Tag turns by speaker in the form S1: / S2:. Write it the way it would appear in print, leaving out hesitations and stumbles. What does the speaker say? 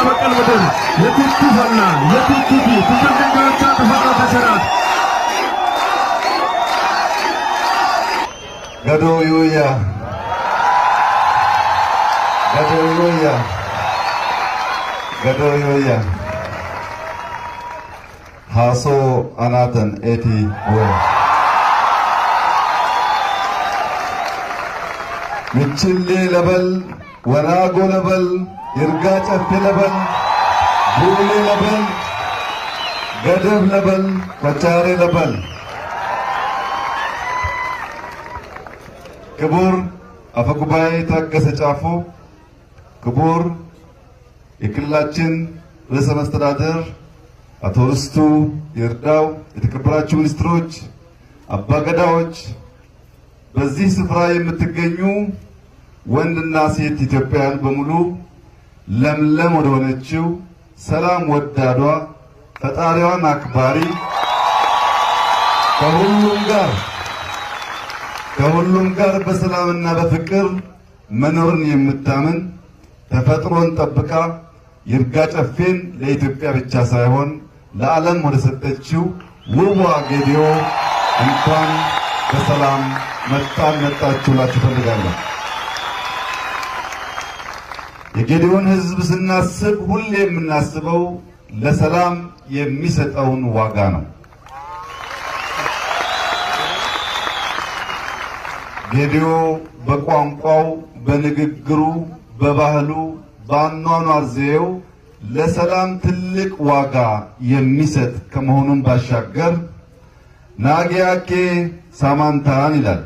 S1: በቀል ምድር የቱቱ ፈላ የቱቱ ትንቅንቃቻ ተፈራ ተሰራት
S2: ገዶዩያ ሃሶ አናተን ኤቲ ወይ ምችሌ ለበል ወራጎ ለበል ይርጋ ጨፌ ለበል ቡሌ ለበል ገደብ ለበል ቆቻሬ ለበል ክቡር አፈጉባኤ ታገሰ ጫፎ፣ ክቡር የክልላችን ርዕሰ መስተዳድር አቶ ርስቱ ይርዳው፣ የተከበራችሁ ሚኒስትሮች፣ አባገዳዎች፣ በዚህ ስፍራ የምትገኙ ወንድና ሴት ኢትዮጵያውያን በሙሉ ለምለም ወደሆነችው ሰላም ወዳዷ ፈጣሪዋን አክባሪ ከሁሉም ጋር በሰላምና በፍቅር መኖርን የምታምን ተፈጥሮን ጠብቃ ይርጋ ጨፌን ለኢትዮጵያ ብቻ ሳይሆን ለዓለም ወደ ሰጠችው ውቧ ጌዲዮ እንኳን በሰላም መጣችሁ ላችሁ ፈልጋለሁ። የጌዲዮን ሕዝብ ስናስብ ሁሌ የምናስበው ለሰላም የሚሰጠውን ዋጋ ነው። ጌዲዮ በቋንቋው፣ በንግግሩ፣ በባህሉ፣ በአኗኗር ዘዬው ለሰላም ትልቅ ዋጋ የሚሰጥ ከመሆኑም ባሻገር ናጌያኬ ሳማንታን ይላል።